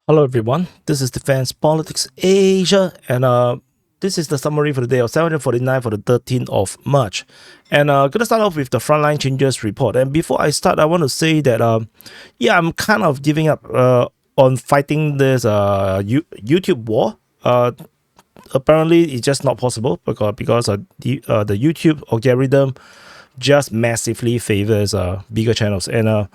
Hello everyone, this is Defense Politics Asia, and this is the summary for the day of 749 for the 13th of March. And gonna start off with the frontline changes report. And before I start, I want to say that yeah, I'm kind of giving up on fighting this YouTube war. Apparently it's just not possible because the YouTube algorithm just massively favors bigger channels, and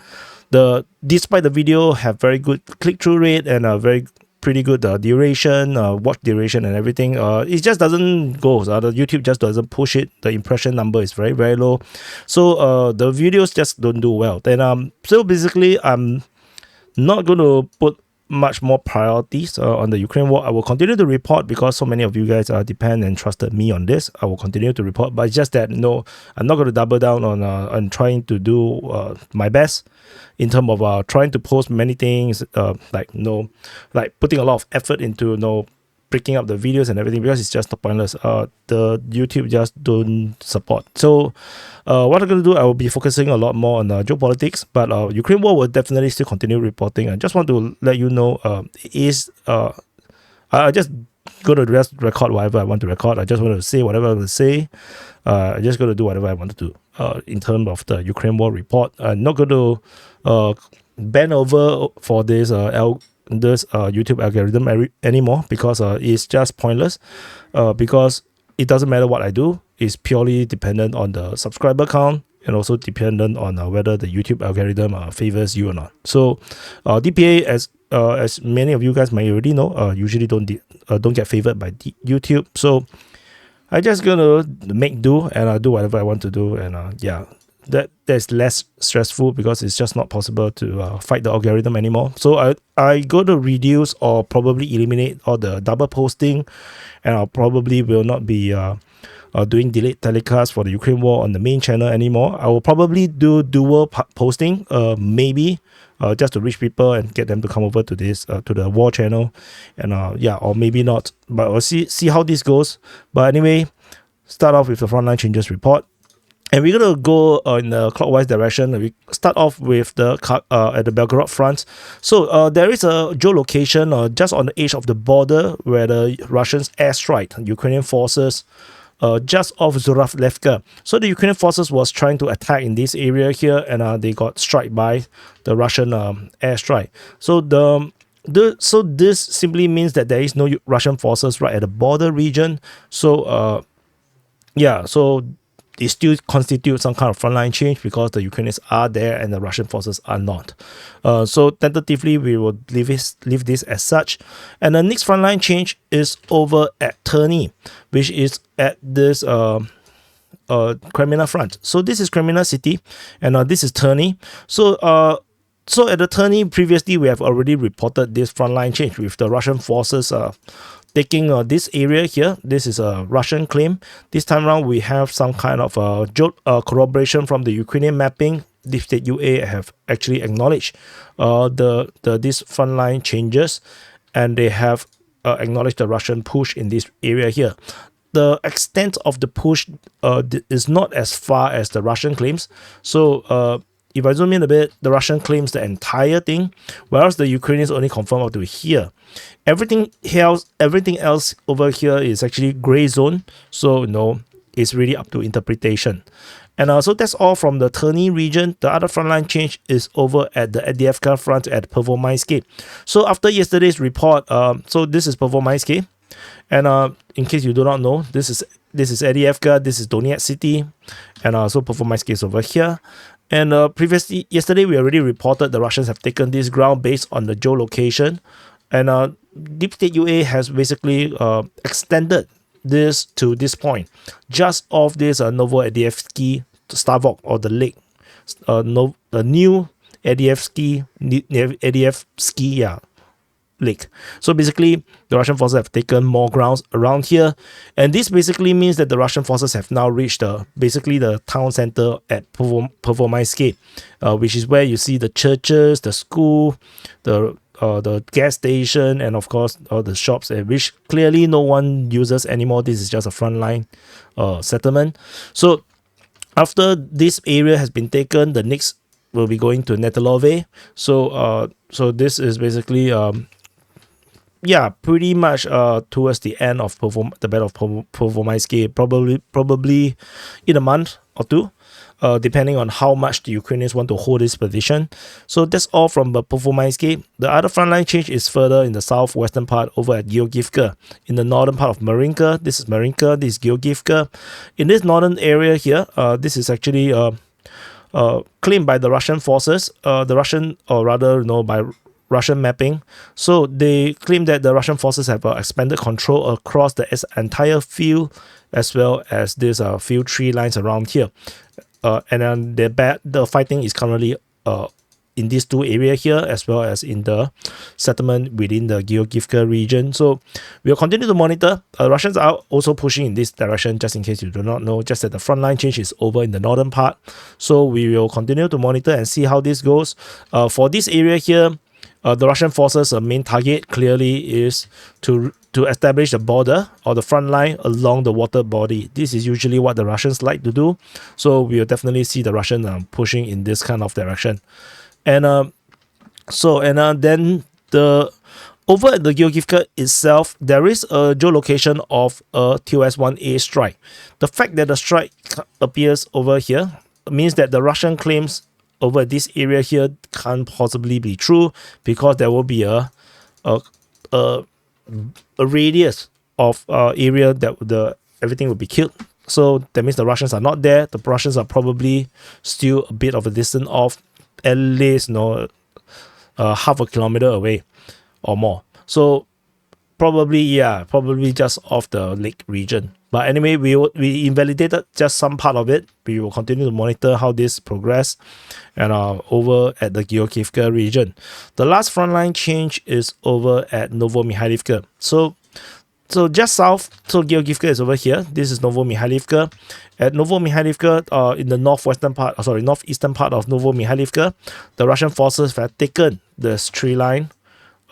despite the video have very good click-through rate and a very pretty good duration, watch duration and everything, it just doesn't go. The YouTube just doesn't push it. The impression number is very low, so the videos just don't do well. Then so basically I'm not going to put much more priorities on the Ukraine war. I will continue to report because so many of you guys depend and trusted me on this. I will continue to report, but it's just that no, I'm not going to double down on trying to do my best in terms of trying to post many things, like putting a lot of effort into breaking up the videos and everything, because it's just pointless. The YouTube just don't support. So what I'm going to do, I will be focusing a lot more on geopolitics, but Ukraine war will definitely still continue reporting. I just want to let you know, I just going to just record whatever I want to record. I just want to say whatever I want to say. I just going to do whatever I want to do in terms of the Ukraine war report. I'm not going to bend over for this YouTube algorithm anymore, because it's just pointless, because it doesn't matter what I do. It's purely dependent on the subscriber count and also dependent on whether the YouTube algorithm favors you or not. So DPA, as many of you guys may already know, usually don't get favored by YouTube. So I just gonna make do and do whatever I want to do, and yeah, that's less stressful because it's just not possible to fight the algorithm anymore. So I go to reduce or probably eliminate all the double posting, and I probably will not be doing delayed telecast for the Ukraine war on the main channel anymore. I will probably do dual posting, maybe just to reach people and get them to come over to this to the war channel, and yeah, or maybe not, but we'll see how this goes. But anyway, start off with the frontline changes report. And we're going to go in the clockwise direction. We start off with the at the Belgorod Front. So there is a geolocation just on the edge of the border where the Russians airstrike Ukrainian forces just off Zhuravlevka. So the Ukrainian forces was trying to attack in this area here, and they got struck by the Russian airstrike. So so this simply means that there is no Russian forces right at the border region. So yeah, so it still constitutes some kind of frontline change because the Ukrainians are there and the Russian forces are not. So tentatively, we will leave this as such. And the next frontline change is over at Terny, which is at this Kreminna Front. So this is Kreminna city, and this is Terny. So at the Terny, previously we have already reported this frontline change with the Russian forces taking this area here. This is a Russian claim. This time around, we have some kind of corroboration from the Ukrainian mapping. Deep State UA have actually acknowledged these frontline changes, and they have acknowledged the Russian push in this area here. The extent of the push is not as far as the Russian claims. So if I zoom in a bit, the Russian claims the entire thing, whereas the Ukrainians only confirm up to here. Everything else over here is actually gray zone. So it's really up to interpretation. And so that's all from the Terny region. The other frontline change is over at the Avdiivka Front at Pervomaiske. So after yesterday's report, so this is Pervomaiske. And in case you do not know, this is Avdiivka, this is Donetsk city, and so Pervomaiske is over here. And yesterday, we already reported the Russians have taken this ground based on the geolocation. And Deep State UA has basically extended this to this point, just off this Novomykhailivka Stavok, or the lake, the new Avdiivka lake. So basically, the Russian forces have taken more grounds around here, and this basically means that the Russian forces have now reached basically the town center at Pervomaiske, which is where you see the churches, the school, the gas station, and of course all the shops, which clearly no one uses anymore. This is just a frontline settlement. So after this area has been taken, the next will be going to Netelove. So this is basically yeah, pretty much towards the end of the Battle of Pervomaiske, probably in a month or two, depending on how much the Ukrainians want to hold this position. So that's all from the Pervomaiske. The other frontline change is further in the southwestern part over at Georgievka. In the northern part of Marinka, this is Marinka, this is Georgievka. In this northern area here, this is actually claimed by the Russian forces, by Russian mapping. So they claim that the Russian forces have expanded control across the entire field, as well as these few tree lines around here. And then the fighting is currently in these two areas here, as well as in the settlement within the Georgievka region. So we'll continue to monitor. Russians are also pushing in this direction, just in case you do not know, just that the frontline change is over in the northern part. So we will continue to monitor and see how this goes. For this area here, the Russian forces' main target clearly is to establish the border or the front line along the water body. This is usually what the Russians like to do. So we will definitely see the Russians pushing in this kind of direction. And then over at the Georgievka itself, there is a geolocation of a TOS-1A strike. The fact that the strike appears over here means that the Russian claims over this area here can't possibly be true, because there will be a radius of area that everything will be killed. So that means the Russians are not there. The Russians are probably still a bit of a distance off, at least half a kilometer away or more. So probably just off the lake region. But anyway, we invalidated just some part of it. We will continue to monitor how this progress, and over at the Georgievka region. The last frontline change is over at Novomykhailivka. So just south, so Georgievka is over here. This is Novomykhailivka. At Novomykhailivka, in the northeastern part of Novomykhailivka, the Russian forces have taken this tree line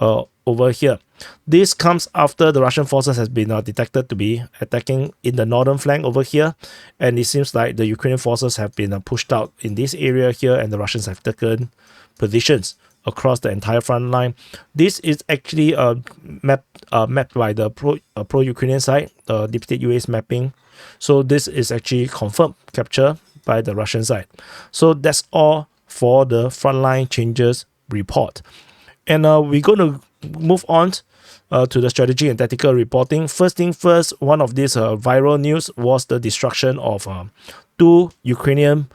over here. This comes after the Russian forces has been detected to be attacking in the northern flank over here, and it seems like the Ukrainian forces have been pushed out in this area here, and the Russians have taken positions across the entire front line. This is actually mapped by the pro-Ukrainian side, DPA UA's mapping. So this is actually confirmed capture by the Russian side. So that's all for the frontline changes report. And we're going to move on to the strategy and tactical reporting. First thing first, one of these viral news was the destruction of two Ukrainian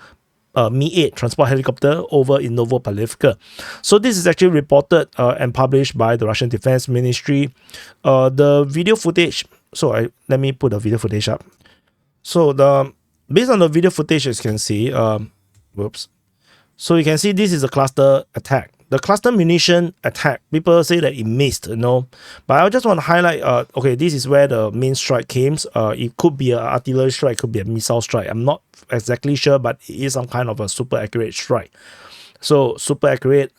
Mi-8 transport helicopter over in Novomykhailivka. So this is actually reported and published by the Russian Defense Ministry. The video footage, let me put the video footage up. So based on the video footage, as you can see, so you can see this is a cluster attack. The cluster munition attack, people say that it missed, but I just want to highlight, okay, this is where the main strike came. It could be an artillery strike, it could be a missile strike. I'm not exactly sure, but it is some kind of a super accurate strike. So super accurate.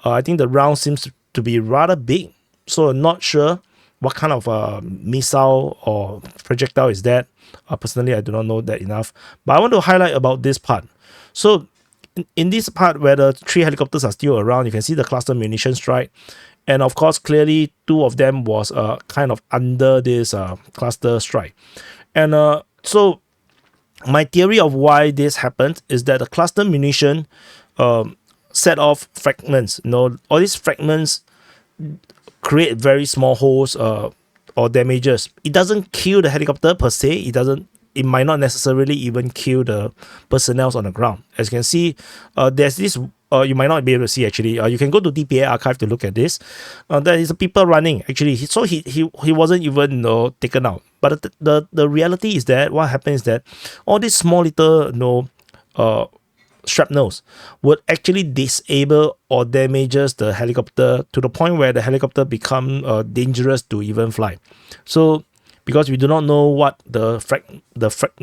I think the round seems to be rather big. So I'm not sure what kind of missile or projectile is that. Personally, I do not know that enough. But I want to highlight about this part. So in this part where the three helicopters are still around, you can see the cluster munition strike. And of course, clearly, two of them was kind of under this cluster strike. And so my theory of why this happened is that the cluster munition set off fragments. All these fragments create very small holes or damages. It doesn't kill the helicopter per se. It might not necessarily even kill the personnel on the ground. As you can see, there's this, you might not be able to see actually. You can go to DPA archive to look at this. There is people running actually. So he wasn't even taken out. But the reality is that what happens is that all these small little shrapnels would actually disable or damages the helicopter to the point where the helicopter become dangerous to even fly. So because we do not know what the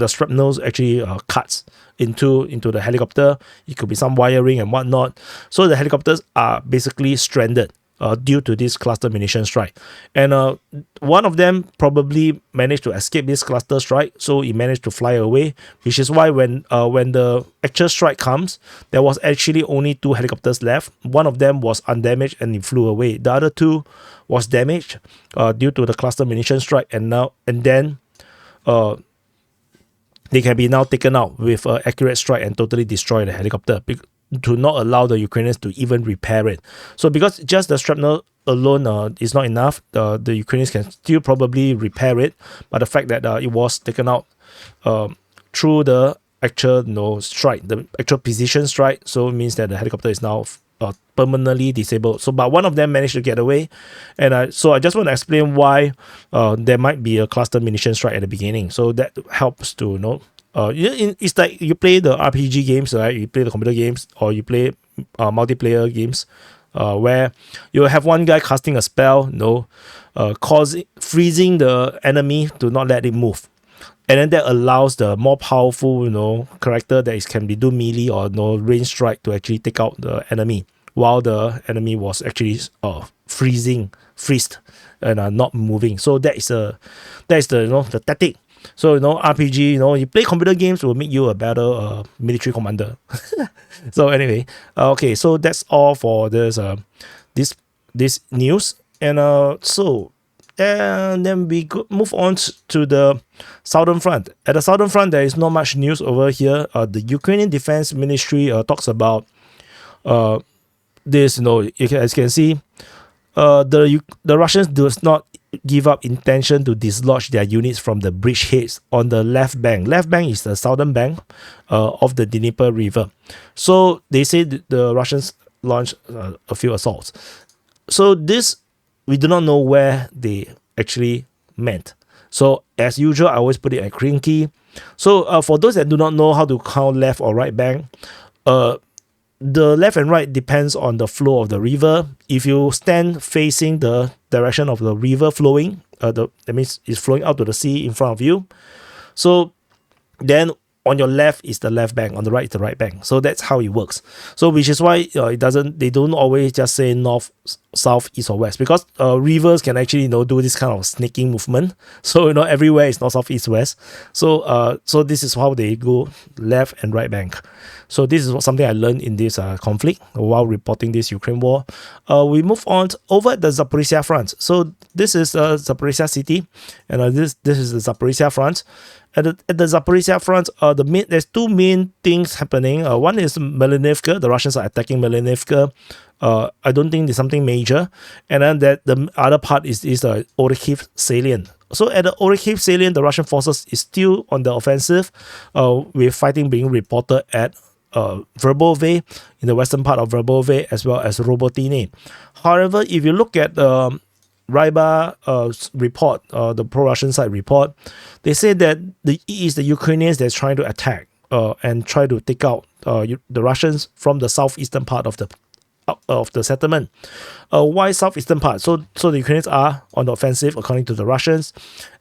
shrapnels actually cuts into the helicopter. It could be some wiring and whatnot. So the helicopters are basically stranded due to this cluster munition strike. And one of them probably managed to escape this cluster strike, so he managed to fly away, which is why when the actual strike comes, there was actually only 2 helicopters left. One of them was undamaged and it flew away. The other 2 was damaged due to the cluster munition strike, and then they can be now taken out with an accurate strike and totally destroy the helicopter, to not allow the Ukrainians to even repair it. So because just the shrapnel alone is not enough, the Ukrainians can still probably repair it, but the fact that it was taken out through the actual strike, the actual precision strike, so it means that the helicopter is now permanently disabled. So but one of them managed to get away, and so I just want to explain why there might be a cluster munition strike at the beginning, so that helps to it's like you play the RPG games, right? You play the computer games, or you play multiplayer games where you have one guy casting a spell, freezing the enemy to not let it move, and then that allows the more powerful character that can be do melee or range strike to actually take out the enemy, while the enemy was actually freezed and not moving. So that is the tactic. So RPG, you play computer games will make you a better military commander. So anyway, okay, so that's all for this news, and and then we move on to the Southern Front. At the Southern Front, there is not much news over here. The Ukrainian Defense Ministry talks about this. As you can see, the Russians does not give up intention to dislodge their units from the bridgeheads on the left bank. Left bank is the southern bank of the Dnieper River. So they say the Russians launched a few assaults. So this, we do not know where they actually meant. So as usual, I always put it at crinky. So for those that do not know how to count left or right bank, the left and right depends on the flow of the river. If you stand facing the direction of the river flowing, that means it's flowing out to the sea in front of you. So then on your left is the left bank, on the right is the right bank. So that's how it works. So which is why they don't always just say north, south, east or west, because rivers can actually do this kind of snaking movement. So everywhere is north, south, east, west. So so this is how they go left and right bank. So this is something I learned in this conflict while reporting this Ukraine war. We move on over at the Zaporizhzhia Front. So this is Zaporizhzhia city, and this is the Zaporizhzhia Front. At the Zaporizhzhia Front, there's 2 main things happening. One is Melnivka. The Russians are attacking Melnivka. I don't think there's something major. And then the other part is the Orikhiv salient. So at the Orikhiv salient, the Russian forces is still on the offensive, with fighting being reported at Verbove, in the western part of Verbove, as well as Robotine. However, if you look at Ryba report, the pro-Russian side report, they say that it is the Ukrainians that's trying to attack and try to take out the Russians from the southeastern part of the settlement. Why southeastern part? So the Ukrainians are on the offensive according to the Russians,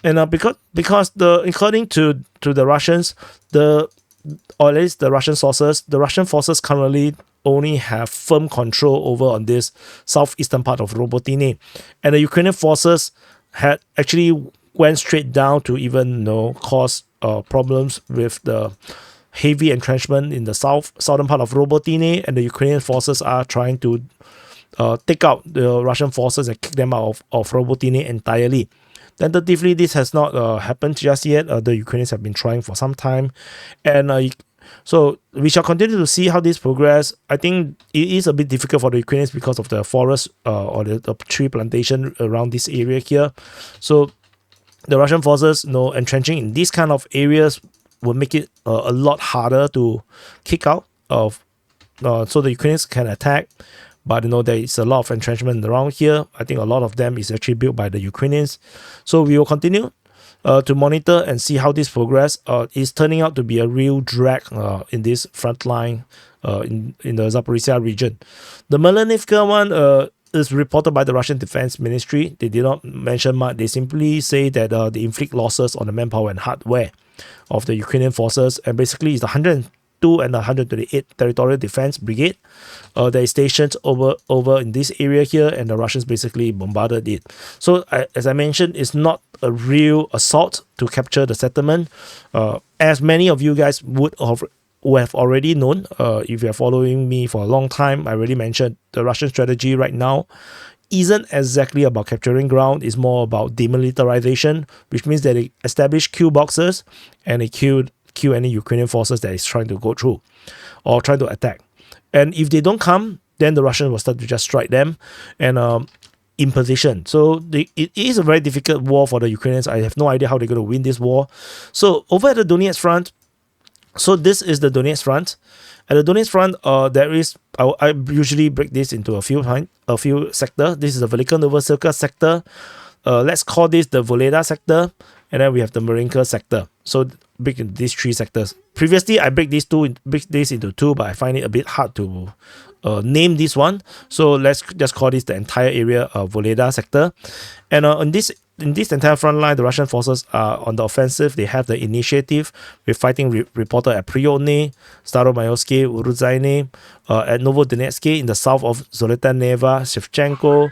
and because according to the Russians, or at least the Russian sources, the Russian forces currently only have firm control over on this southeastern part of Robotine, and the Ukrainian forces had actually went straight down to even cause problems with the heavy entrenchment in the southern part of Robotine, and the Ukrainian forces are trying to take out the Russian forces and kick them out of Robotine entirely. Tentatively, this has not happened just yet. The Ukrainians have been trying for some time, and so we shall continue to see how this progress. I think it is a bit difficult for the Ukrainians because of the forest or the tree plantation around this area here. So the Russian forces, entrenching in these kind of areas will make it a lot harder to kick out of, so the Ukrainians can attack. But there is a lot of entrenchment around here. I think a lot of them is actually built by the Ukrainians. So we will continue to monitor and see how this progress is turning out to be a real drag in this front line in the Zaporizhzhia region. The Melnivka one is reported by the Russian Defense Ministry. They did not mention much. They simply say that they inflict losses on the manpower and hardware of the Ukrainian forces, and basically it's the 2 and the 128 Territorial Defense Brigade. They stationed over in this area here, and the Russians basically bombarded it. So as I mentioned, it's not a real assault to capture the settlement. As many of you guys would have already known, if you're following me for a long time, I already mentioned the Russian strategy right now isn't exactly about capturing ground. It's more about demilitarization, which means that they establish kill boxes and they kill any Ukrainian forces that is trying to go through or trying to attack. And if they don't come, then the Russians will start to just strike them and in position. So it is a very difficult war for the Ukrainians. I have no idea how they're going to win this war. So over at the Donetsk Front, so this is the Donetsk Front. At the Donetsk Front, there is, I usually break this into a few sectors. This is the Velika Novosibirsk sector. Let's call this the Voleda sector. And then we have the Marinka sector. So break into these 3 sectors. Previously, I break this into 2, but I find it a bit hard to name this one. So let's just call this the entire area of Voleda sector. And in this entire front line, the Russian forces are on the offensive. They have the initiative with fighting reported at Priodny, Staromayorske, Uruzhaine, at Novodonetsk in the south of Zolota Neva, Shevchenko,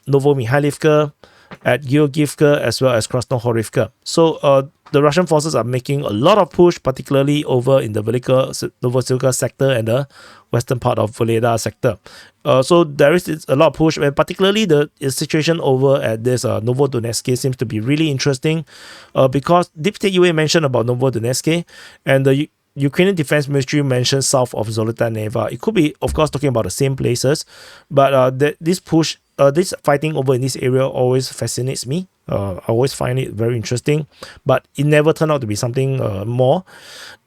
Novomykhailivka, at Georgievka, as well as Krasnohorivka. So the Russian forces are making a lot of push, particularly over in the Velika Novosibirsk sector and the western part of Voleda sector. So there is a lot of push, and particularly the situation over at this Novodonetsk seems to be really interesting because DPA UA mentioned about Novodonetsk, and the Ukrainian Defense Ministry mentioned south of Zolota Neva. It could be, of course, talking about the same places, but this fighting over in this area always fascinates me. I always find it very interesting, but it never turned out to be something more.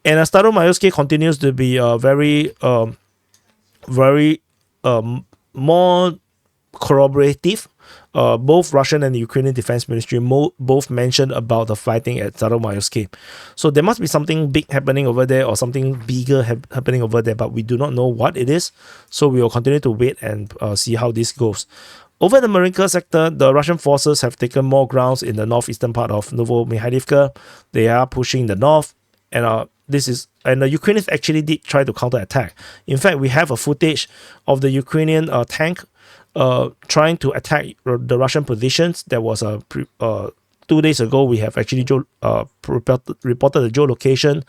And Staromayorske continues to be very more corroborative. Both Russian and the Ukrainian Defense Ministry both mentioned about the fighting at Zaporizhzhia. So there must be something big happening over there or something bigger happening over there, but we do not know what it is. So we will continue to wait and see how this goes. Over the Marinka sector, the Russian forces have taken more grounds in the northeastern part of Novomykhailivka. They are pushing the north, and the Ukrainians actually did try to counterattack. In fact, we have a footage of the Ukrainian tank trying to attack the Russian positions. There was 2 days ago. We have actually reported the geolocation.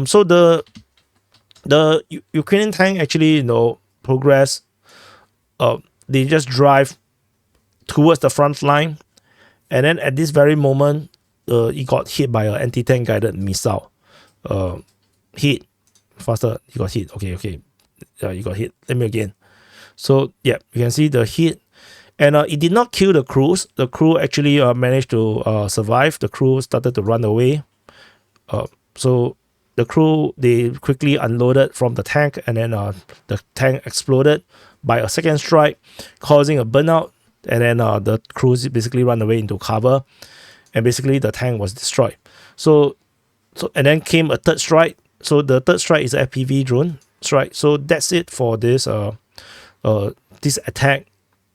So the Ukrainian tank actually progress. They just drive towards the front line, and then at this very moment, it got hit by an anti-tank guided missile. Hit faster. You got hit. Okay. You got hit. Let me again. So yeah, you can see the hit, and it did not kill the crews. The crew actually managed to survive. The crew started to run away. So the crew, they quickly unloaded from the tank, and then the tank exploded by a second strike, causing a burnout, and then the crews basically run away into cover, and basically the tank was destroyed. So and then came a third strike. So the third strike is a FPV drone strike. So that's it for this this attack,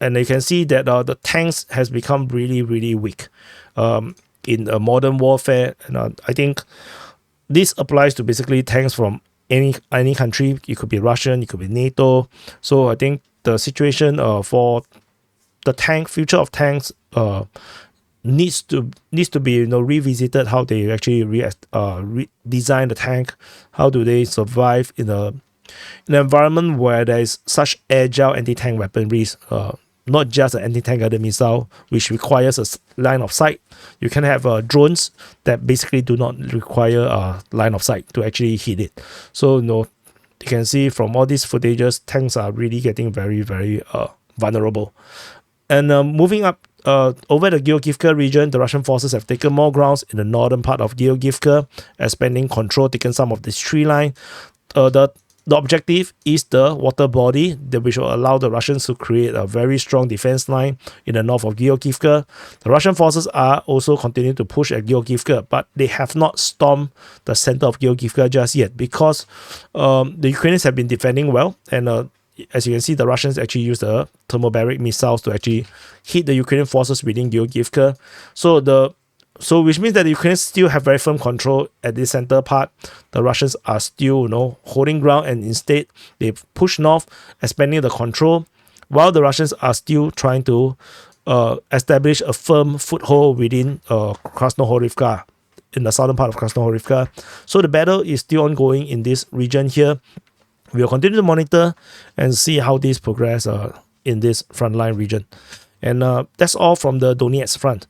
and you can see that the tanks has become really, really weak in modern warfare, and I think this applies to basically tanks from any country. It could be Russian, it could be NATO. So I think the situation for the future of tanks needs to be revisited. How they actually redesign the tank. How do they survive in an environment where there is such agile anti-tank weaponry? Not just an anti-tank guided missile, which requires a line of sight. You can have drones that basically do not require a line of sight to actually hit it. So, you can see from all these footages, tanks are really getting very, very vulnerable. And moving up over the Georgievka region, the Russian forces have taken more grounds in the northern part of Georgievka, expanding control, taken some of this tree line. The objective is the water body, which will allow the Russians to create a very strong defense line in the north of Georgievka. The Russian forces are also continuing to push at Georgievka, but they have not stormed the center of Georgievka just yet because the Ukrainians have been defending well. And as you can see, the Russians actually used the thermobaric missiles to actually hit the Ukrainian forces within Georgievka. So the So which means that the Ukrainians still have very firm control at the center part. The Russians are still, holding ground, and instead they push north, expanding the control, while the Russians are still trying to establish a firm foothold within Krasnohorivka, in the southern part of Krasnohorivka. So the battle is still ongoing in this region here. We will continue to monitor and see how these progress in this frontline region. And that's all from the Donetsk Front.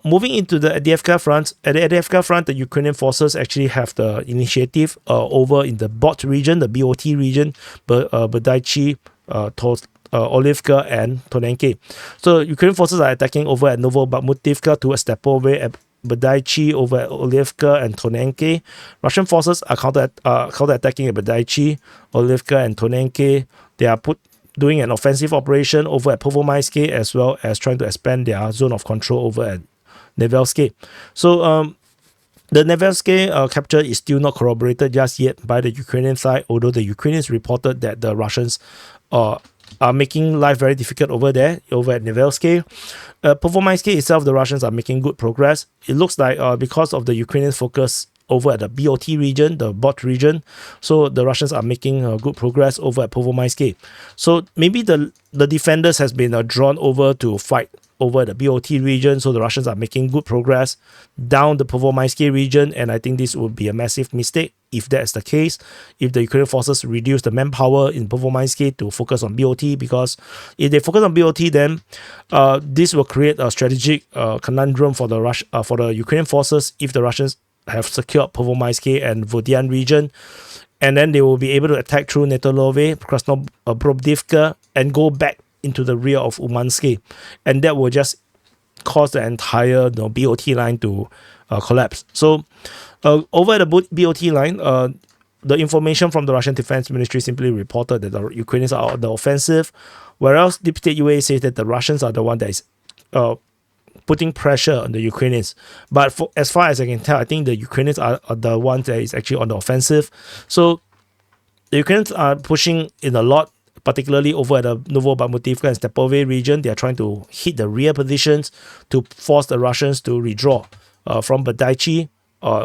Moving into the Avdiivka Front. At the Avdiivka Front, the Ukrainian forces actually have the initiative over in the BOT region, the BOT region, Berdyansk, Olivka, and Tonenki. So Ukrainian forces are attacking over at Novomykhailivka to Stepove, at Berdyansk, over at Olivka and Tonenki. Russian forces are counter-attacking at Berdyansk, Olivka, and Tonenki. They are doing an offensive operation over at Pervomaiske, as well as trying to expand their zone of control over at Nevelske. So the Nevelske capture is still not corroborated just yet by the Ukrainian side, although the Ukrainians reported that the Russians are making life very difficult over there, over at Nevelske. Pervomaiske itself, the Russians are making good progress. It looks like because of the Ukrainian focus over at the BOT region, the BOT region, so the Russians are making good progress over at Pervomaiske. So maybe the defenders has been drawn over to fight over the BOT region, so the Russians are making good progress down the Pervomaiske region, and I think this would be a massive mistake if that's the case, if the Ukrainian forces reduce the manpower in Pervomaiske to focus on BOT, because if they focus on BOT, then this will create a strategic conundrum for the Ukrainian forces if the Russians have secured Pervomaiske and Vodian region, and then they will be able to attack through Netolove, Krasnohorivka, and go back into the rear of Umansky, and that will just cause the entire BOT line to collapse. So over the BOT line, the information from the Russian Defense Ministry simply reported that the Ukrainians are on the offensive, whereas Deep State UA says that the Russians are the one that is putting pressure on the Ukrainians. But as far as I can tell, I think the Ukrainians are the ones that is actually on the offensive. So the Ukrainians are pushing in a lot, particularly over at the Novomykhailivka and Stepove region. They are trying to hit the rear positions to force the Russians to withdraw from Berdyansk,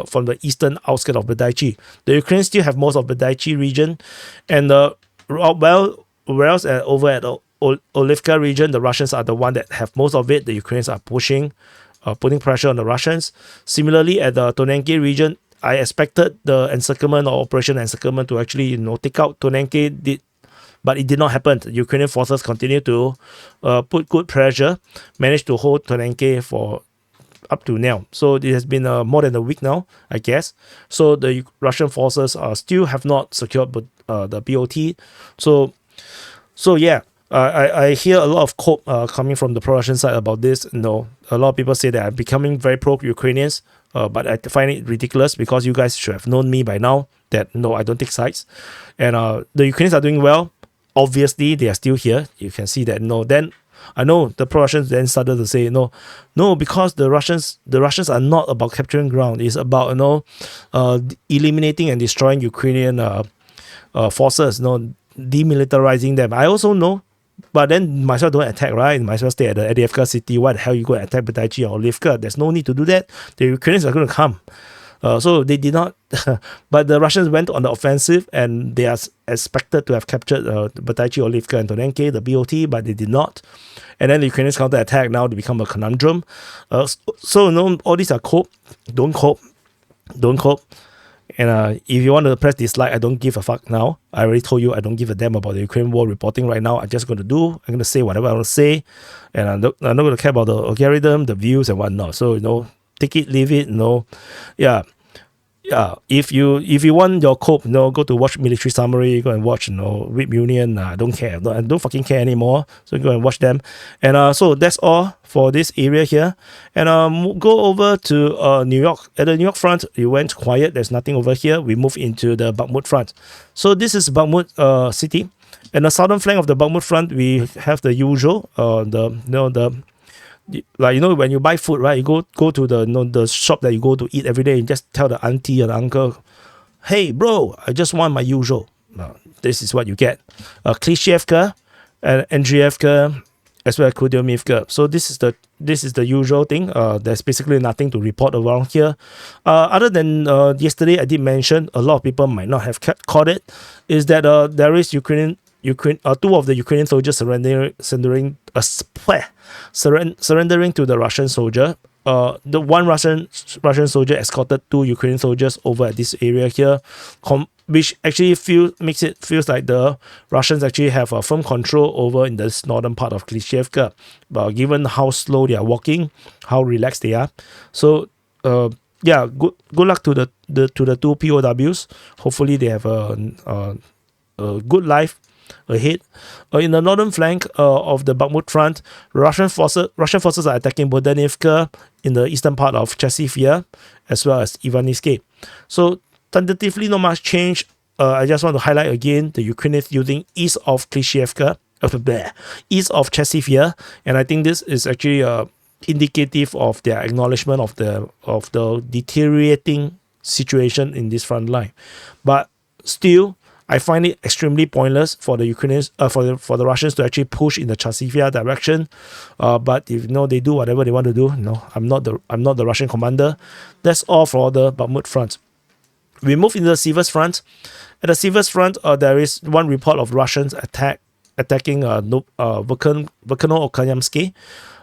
from the eastern outskirts of Berdyansk. The Ukrainians still have most of Berdyansk region, and whereas over at Olivka region, the Russians are the one that have most of it. The Ukrainians are putting pressure on the Russians. Similarly, at the Tonenki region, I expected the encirclement or Operation Encirclement to actually take out Tonenki, but it did not happen. The Ukrainian forces continue to put good pressure, managed to hold Tonenki for up to now. So it has been more than a week now, I guess. So the Russian forces still have not secured the BOT. So yeah. I hear a lot of hope coming from the pro-Russian side about this. A lot of people say that I'm becoming very pro-Ukrainians, but I find it ridiculous because you guys should have known me by now that no, I don't take sides. And the Ukrainians are doing well. Obviously, they are still here. You can see that. Then I know the pro-Russians then started to say no, because the Russians are not about capturing ground. It's about eliminating and destroying Ukrainian forces. Demilitarizing them. I also know. But then might as well don't attack, right? Might as well stay at the Avdiivka city. Why the hell you go and attack Berdyansk or Olivka? There's no need to do that. The Ukrainians are going to come. So they did not. But the Russians went on the offensive, and they are expected to have captured Berdyansk, Olivka, and Tonenki, the BOT, but they did not. And then the Ukrainians counter-attack. Now they become a conundrum. So all these are cope. Don't cope. And if you want to press dislike, I don't give a fuck now. I already told you I don't give a damn about the Ukraine war reporting right now. I'm just going to say whatever I want to say. And I'm not going to care about the algorithm, the views, and whatnot. So, take it, leave it, Yeah. If you want your cope, go to watch Military Summary, go and watch, Whip Union. I don't care. I don't fucking care anymore. So go and watch them. And so that's all for this area here. And go over to New York. At the New York Front, it went quiet. There's nothing over here. We move into the Bakhmut Front. So this is Bakhmut city. And the southern flank of the Bakhmut Front, we have the usual, when you buy food, right? You go to the shop that you go to eat every day and just tell the auntie or the uncle, hey, bro, I just want my usual. This is what you get. Klishevka, Andrievka, as well as Kupyansk. So this is the usual thing. There's basically nothing to report around here. Other than yesterday, I did mention, a lot of people might not have caught it, is that there is two of the Ukrainian soldiers surrendering to the Russian soldier. The one Russian soldier escorted 2 Ukrainian soldiers over at this area here, which actually feels like the Russians actually have a firm control over in this northern part of Klishchiivka, given how slow they are walking, how relaxed they are. So yeah, good luck to the 2 POWs. Hopefully they have a good life ahead. In the northern flank of the Bakhmut Front, Russian forces are attacking Donetsk in the eastern part of Chasiv, as well as Ivaniske. So tentatively, not much change. I just want to highlight again the Ukrainians using east of Klishchiivka, east of Chasiv, and I think this is actually indicative of their acknowledgement of the deteriorating situation in this front line. But still, I find it extremely pointless for the Ukrainians, for the Russians to actually push in the Chasiv direction. But if they do whatever they want to do, I'm not the Russian commander. That's all for the Bakhmut Front. We move into the Siversk Front. At the Siversk Front, there is one report of Russians attacking Verkhovno-Ukryamske.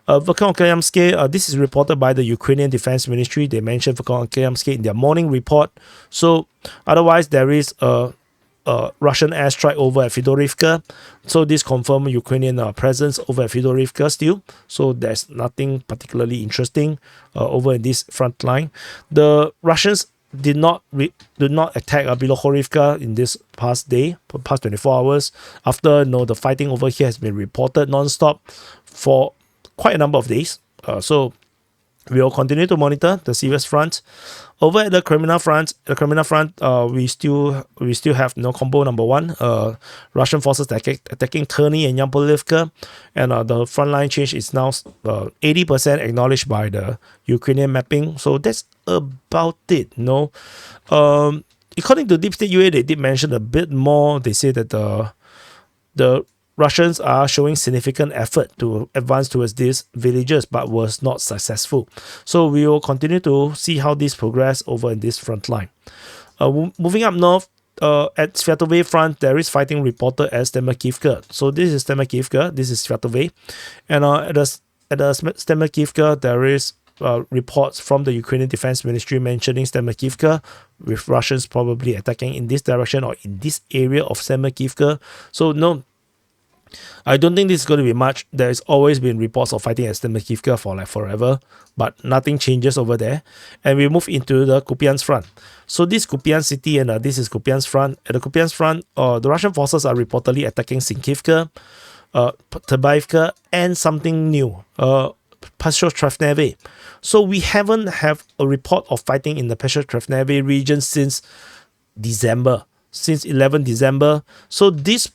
Verkhovno-Ukryamske, this is reported by the Ukrainian Defense Ministry. They mentioned Verkhovno-Ukryamske in their morning report. So otherwise, there is a Russian airstrike over at Fedorivka. So this confirms Ukrainian presence over at Fedorivka still. So there's nothing particularly interesting over in this front line. The Russians did not attack Belgorod in this past 24 hours, after the fighting over here has been reported non-stop for quite a number of days. So we will continue to monitor the Siversk Front. Over at the Kreminna Front, we still have combo number 1. Russian forces attacking Terny and Zhuravlevka, and the front line change is now 80% acknowledged by the Ukrainian mapping. So that's about it. According to Deep State UA, they did mention a bit more. They say that the Russians are showing significant effort to advance towards these villages, but was not successful. So we will continue to see how this progress over in this front line. Moving up north, at Svatove Front, there is fighting reported as Novomykhailivka. So this is Novomykhailivka, this is Svatove. And at the Novomykhailivka, there is reports from the Ukrainian Defense Ministry mentioning Novomykhailivka, with Russians probably attacking in this direction or in this area of Novomykhailivka. So no, I don't think this is going to be much. There's always been reports of fighting at Novomykhailivka for like forever, but nothing changes over there. And we move into the Kupyansk Front. So this Kupyansk city and this is Kupyansk Front. At the Kupyansk Front, the Russian forces are reportedly attacking Sinkivka, Terbaivka, and something new, Peshcho-Trevneve. So we haven't have a report of fighting in the Peshcho-Trevneve region since 11 December. So this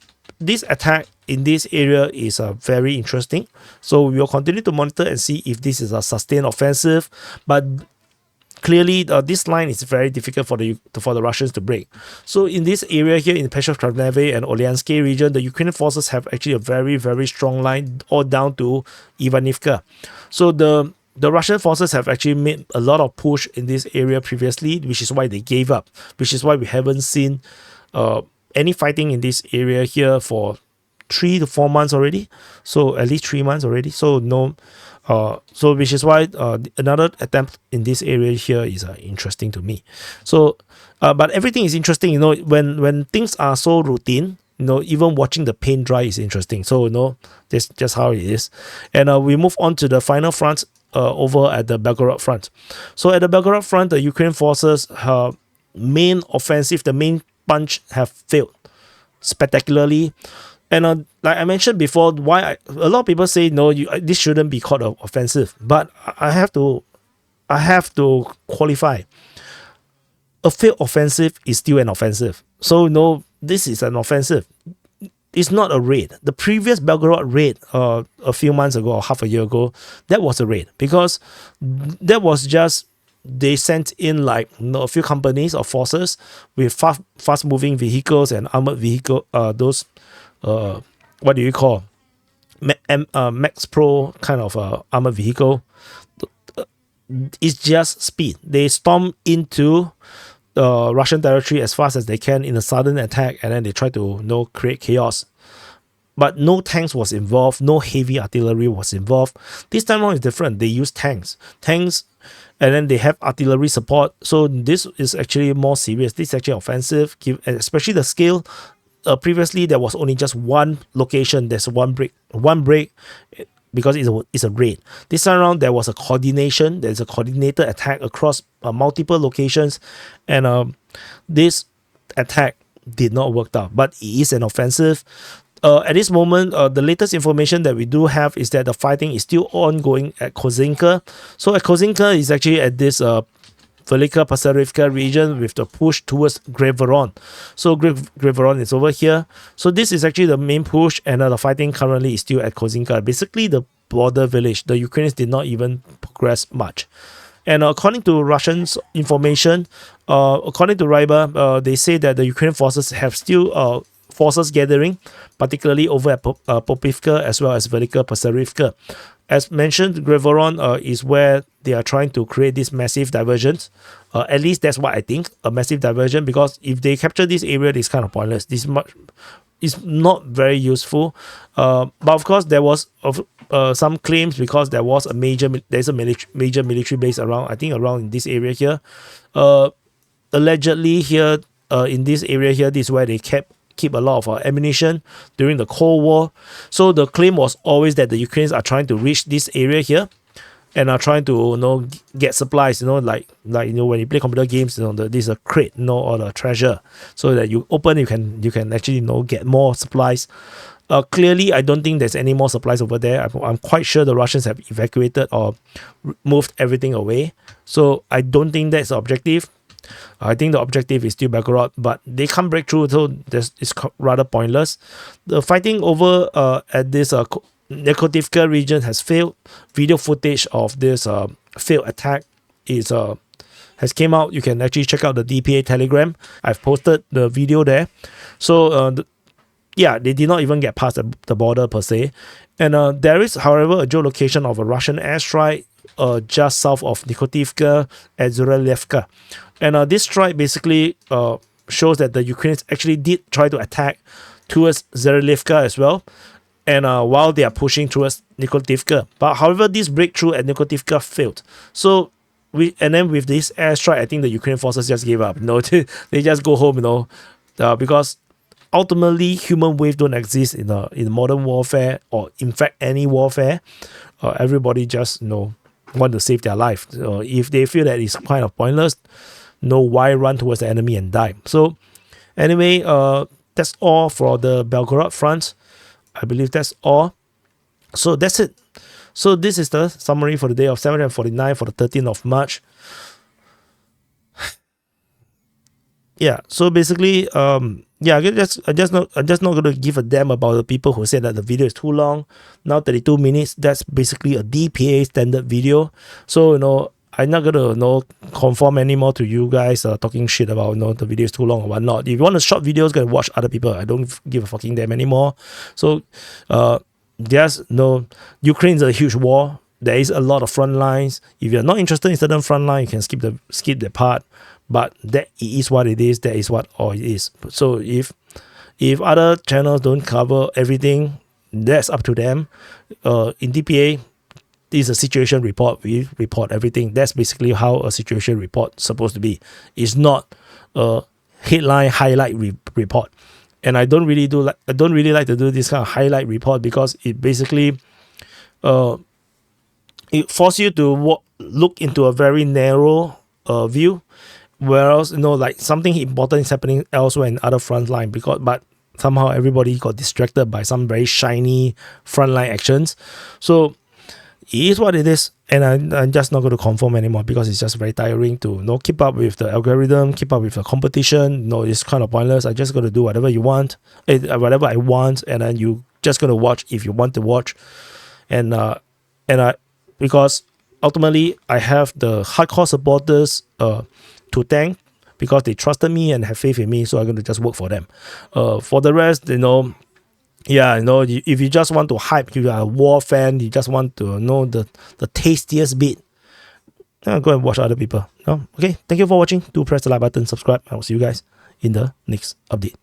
attack in this area is very interesting. So we will continue to monitor and see if this is a sustained offensive. But clearly, this line is very difficult for the Russians to break. So in this area here in Peshcho-Trevneve and Olyansky region, the Ukrainian forces have actually a very, very strong line all down to Ivanivka. So the Russian forces have actually made a lot of push in this area previously, which is why they gave up, which is why we haven't seen any fighting in this area here for 3 to 4 months already. So at least 3 months already. So no, so which is why another attempt in this area here is interesting to me. So, but everything is interesting. When things are so routine, even watching the paint dry is interesting. So that's just how it is. And we move on to the final front over at the Belgorod Front. So at the Belgorod Front, the Ukrainian forces main offensive, the main punch have failed spectacularly. And like I mentioned before, a lot of people say no, this shouldn't be called an offensive. But I have to qualify. A failed offensive is still an offensive. So no, this is an offensive. It's not a raid. The previous Belgorod raid a few months ago or half a year ago, that was a raid, because that was just they sent in like a few companies or forces with fast moving vehicles and armored vehicle, those what do you call Max Pro kind of armored vehicle. It's just speed. They storm into Russian territory as fast as they can in a sudden attack, and then they try to create chaos. But no tanks was involved, no heavy artillery was involved. This time around is different. They use tanks, and then they have artillery support. So this is actually more serious. This is actually offensive, especially the scale. Previously, there was only just one location. There's one break, because it's a raid. This time around, there was a coordination. There's a coordinated attack across multiple locations, and this attack did not work out. But it is an offensive. At this moment, the latest information that we do have is that the fighting is still ongoing at Kozinka. So at Kozinka is actually at this Velika Pasarivka region with the push towards Grevoron. So Grevoron is over here. So this is actually the main push, and the fighting currently is still at Kozinka. Basically the border village. The Ukrainians did not even progress much. And according to Russians information, according to Ryba, they say that the Ukrainian forces have still forces gathering, particularly over at Popivka as well as Velika Pasarivka. As mentioned, Grevoron is where they are trying to create this massive diversion. At least that's what I think, a massive diversion, because if they capture this area, it's kind of pointless. This is not very useful. But of course, there was some claims because there's a major military base around, I think around in this area here. Allegedly here, in this area here, this is where they keep a lot of ammunition during the Cold War. So the claim was always that the Ukrainians are trying to reach this area here and are trying to get supplies, like when you play computer games, this is a crate, or the treasure, so that you open, you can actually get more supplies. Clearly, I don't think there's any more supplies over there. I'm quite sure the Russians have evacuated or moved everything away. So I don't think that's the objective. I think the objective is still Belgorod, but they can't break through, so it's rather pointless. The fighting over at this Nekotivka region has failed. Video footage of this failed attack has came out. You can actually check out the DPA Telegram. I've posted the video there. So they did not even get past the border per se. And there is, however, a geolocation of a Russian airstrike just south of Nekotivka at Zhuravlevka. And this strike basically shows that the Ukrainians actually did try to attack towards Zhuravlevka as well, and while they are pushing towards Nekotivka. But however, this breakthrough at Nekotivka failed. So then with this airstrike, I think the Ukrainian forces just gave up. They just go home, because ultimately human waves don't exist in modern warfare, or in fact any warfare. Everybody just want to save their life. If they feel that it's kind of pointless, why run towards the enemy and die? So anyway, that's all for the Belgorod Front. I believe that's all. So that's it. So this is the summary for the day of 749 for the 13th of March. Yeah, so basically, I'm just not going to give a damn about the people who said that the video is too long. Now 32 minutes, that's basically a DPA standard video. So, I'm not going to conform anymore to you guys talking shit about the video is too long or whatnot. If you want a short videos, go and watch other people. I don't give a fucking damn anymore. So Ukraine is a huge war. There is a lot of front lines. If you're not interested in certain front line, you can skip the part. But that is what it is. That is what all it is. So if other channels don't cover everything, that's up to them. In DPA, this is a situation report. We report everything. That's basically how a situation report is supposed to be. It's not a headline highlight report. And I don't really like to do this kind of highlight report, because it basically it forces you to look into a very narrow view, whereas like something important is happening elsewhere in other front line, but somehow everybody got distracted by some very shiny frontline actions. So it is what it is, and I'm just not going to conform anymore, because it's just very tiring to keep up with the algorithm, keep up with the competition. It's kind of pointless. I just got to do whatever I want, and then you just going to watch if you want to watch, and because ultimately I have the hardcore supporters to thank, because they trusted me and have faith in me, so I'm going to just work for them. For the rest, Yeah, if you just want to hype, you are a war fan, you just want to know the tastiest bit, go and watch other people. Okay, thank you for watching. Do press the like button, subscribe. I will see you guys in the next update.